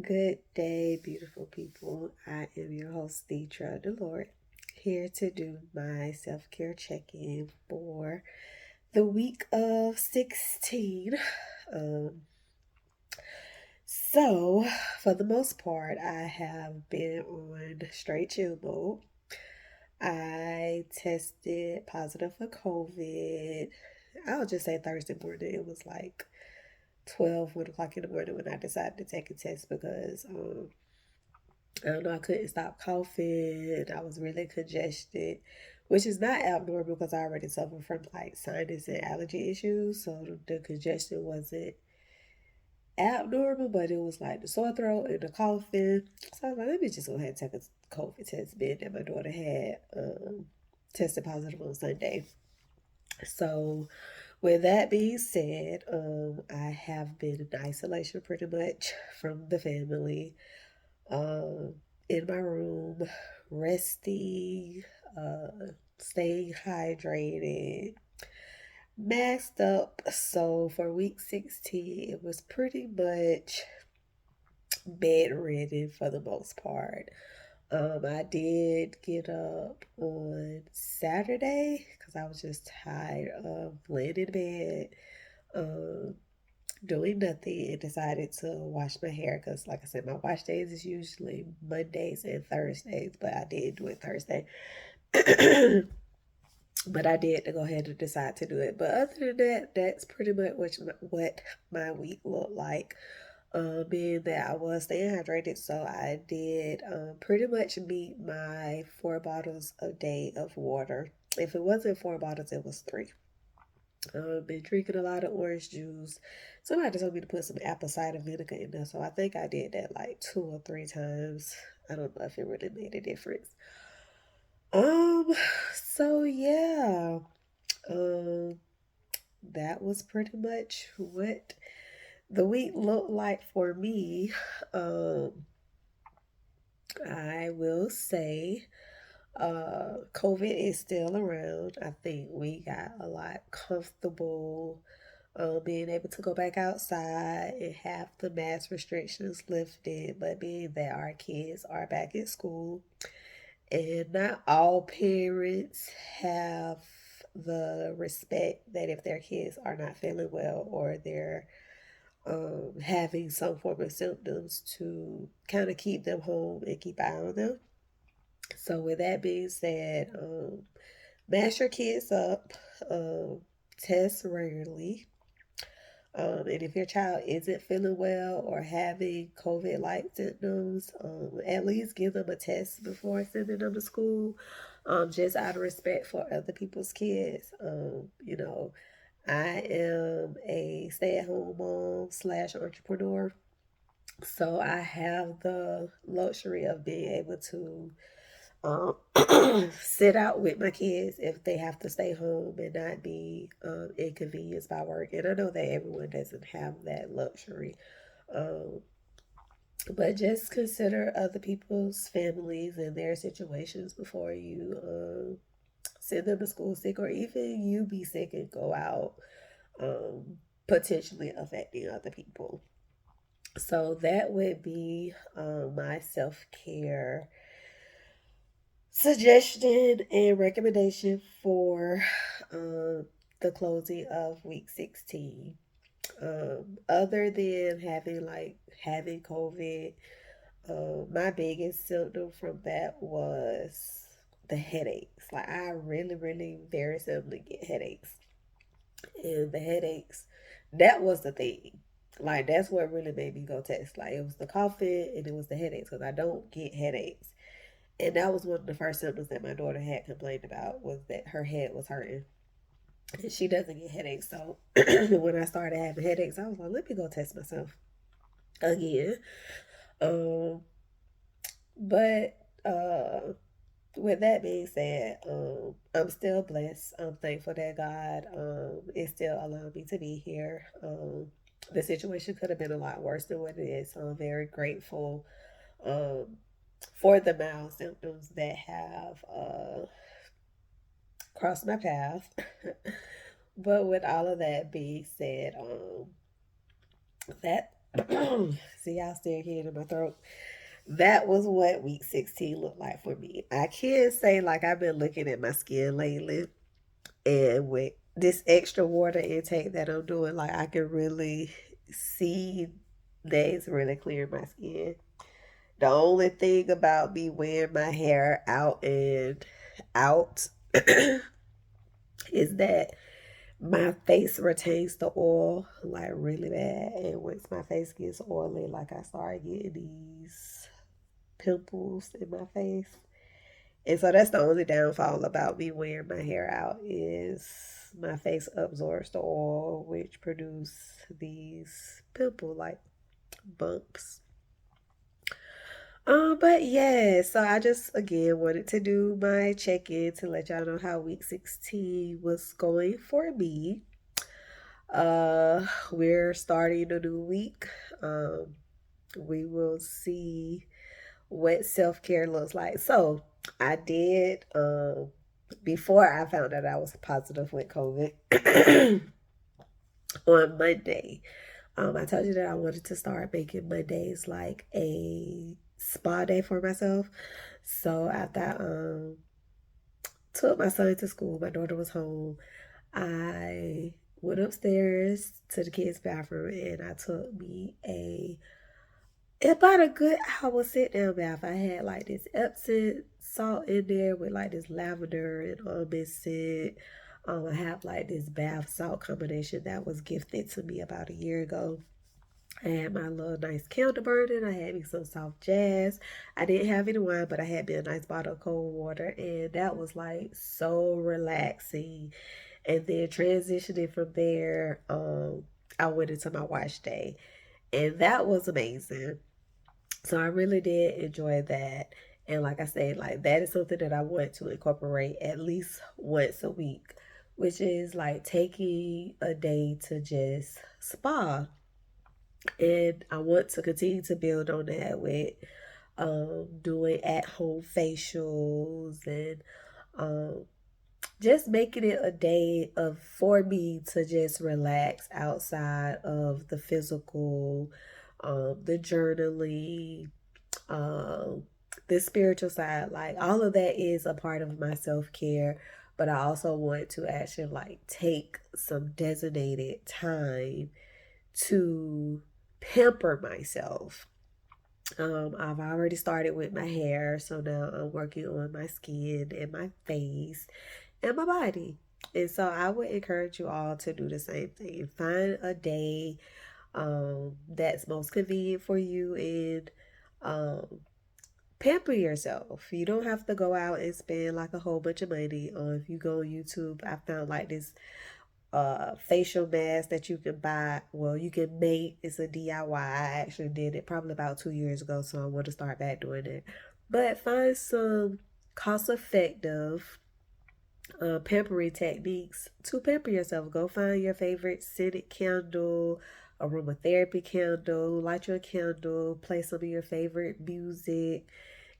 Good day, beautiful people. I am your host, Deidre the Lord, here to do my self care check in for the week of 16. Um, so, for the most part, I have been on straight chill mode. I tested positive for COVID. I'll just say Thursday morning. It was like 1 o'clock in the morning when I decided to take a test because I don't know, I couldn't stop coughing. I was really congested, which is not abnormal because I already suffer from like sinus and allergy issues. So the congestion wasn't abnormal, but it was like the sore throat and the coughing. So I was like, let me just go ahead and take a COVID test. Being that my daughter had tested positive on Sunday. So with that being said, I have been in isolation pretty much from the family. um, in my room, resting, staying hydrated, maxed up. So for week 16, it was pretty much bedridden for the most part. I did get up on Saturday because I was just tired of laying in bed. Um, doing nothing and decided to wash my hair because, like I said, my wash days is usually Mondays and Thursdays, but I did do it Thursday. But I did to go ahead and decide to do it. But other than that, that's pretty much what my week looked like. Being that I was staying hydrated, so I did pretty much meet my 4 bottles a day of water. If it wasn't 4 bottles, it was three. Been drinking a lot of orange juice. Somebody told me to put some apple cider vinegar in there, so I think I did that like 2 or 3 times. I don't know if it really made a difference. Um, so yeah, um, that was pretty much what the week looked like for me. Um, I will say, COVID is still around. I think we got a lot comfortable being able to go back outside and have the mask restrictions lifted, but being that our kids are back in school and not all parents have the respect that if their kids are not feeling well or they're having some form of symptoms to kind of keep them home and keep eye on them. So with that being said, mask your kids up, um, test regularly. And if your child isn't feeling well or having COVID like symptoms, at least give them a test before sending them to school, just out of respect for other people's kids. I am a stay at home mom slash entrepreneur. So I have the luxury of being able to sit out with my kids if they have to stay home and not be inconvenienced by work. And I know that everyone doesn't have that luxury. Um, but just consider other people's families and their situations before you send them to school sick or even you be sick and go out, potentially affecting other people. So that would be my self care suggestion and recommendation for the closing of week 16. Other than having COVID, my biggest symptom from that was the headaches. Like I really, really very seldom get headaches, and the headaches, that was the thing. Like that's what really made me go test. Like it was the coughing and it was the headaches because I don't get headaches. And that was one of the first symptoms that my daughter had complained about was that her head was hurting. And she doesn't get headaches. So when I started having headaches, I was like, let me go test myself again. Um, but with that being said, I'm still blessed. I'm thankful that God is still allowing me to be here. The situation could have been a lot worse than what it is. So I'm very grateful um, for the mild symptoms that have crossed my path. But with all of that being said, that See, y'all still hearing in my throat. That was what week 16 looked like for me. I can't say like I've been looking at my skin lately, and with this extra water intake that I'm doing, like I can really see that it's really clearing my skin. The only thing about me wearing my hair out and out is that my face retains the oil like really bad. And once my face gets oily, like I start getting these pimples in my face. And so that's the only downfall about me wearing my hair out is my face absorbs the oil, which produce these pimple like bumps. But yeah, so I just again wanted to do my check-in to let y'all know how week 16 was going for me. We're starting a new week. Um, we will see what self-care looks like. So I did before I found out I was positive with COVID on Monday. I told you that I wanted to start making Mondays like a spa day for myself. So after I took my son to school, my daughter was home. I went upstairs to the kids' bathroom and I took me a about a good hour sit down bath. I had like this Epsom salt in there with like this lavender and almond scent. I have like this bath salt combination that was gifted to me about a year ago. I had my little nice candle burning. I had me some soft jazz. I didn't have any wine, but I had me a nice bottle of cold water, and that was like so relaxing. And then transitioning from there, I went into my wash day, and that was amazing. So I really did enjoy that. And like I said, like that is something that I want to incorporate at least once a week, which is like taking a day to just spa. And I want to continue to build on that with doing at home facials and um, just making it a day of for me to just relax outside of the physical, the journaling, um, the spiritual side. Like all of that is a part of my self care, but I also want to actually like take some designated time to pamper myself. I've already started with my hair, so now I'm working on my skin and my face and my body. And so I would encourage you all to do the same thing. Find a day that's most convenient for you and um, pamper yourself. You don't have to go out and spend like a whole bunch of money. If you go on YouTube, I found like this facial mask that you can buy. Well, you can make. It's a DIY. I actually did it probably about 2 years ago, so I want to start back doing it. But find some cost effective pampering techniques to pamper yourself. Go find your favorite scented candle, aromatherapy candle, light your candle, play some of your favorite music,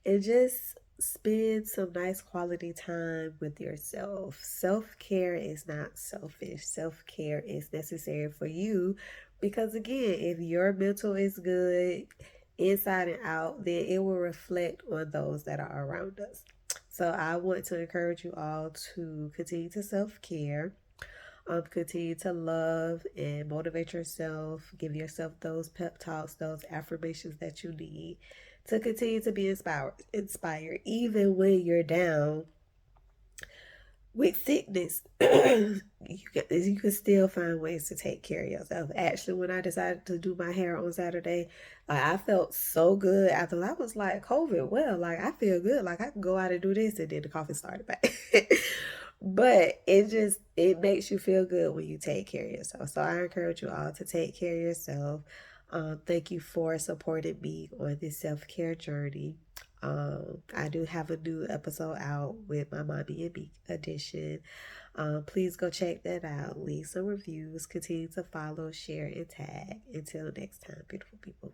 and just spend some nice quality time with yourself. Self care is not selfish, self care is necessary for you because, again, if your mental is good inside and out, then it will reflect on those that are around us. So, I want to encourage you all to continue to self care. Continue to love and motivate yourself. Give yourself those pep talks, those affirmations that you need to continue to be inspired, even when you're down with sickness. You can still find ways to take care of yourself. Actually, when I decided to do my hair on Saturday, like I felt so good after I was like COVID. Well, like I feel good. Like I can go out and do this, and then the coffee started back. But it makes you feel good when you take care of yourself. So I encourage you all to take care of yourself. Thank you for supporting me on this self care journey. I do have a new episode out with my Mommy and Me edition. Please go check that out. Leave some reviews. Continue to follow, share, and tag. Until next time, beautiful people.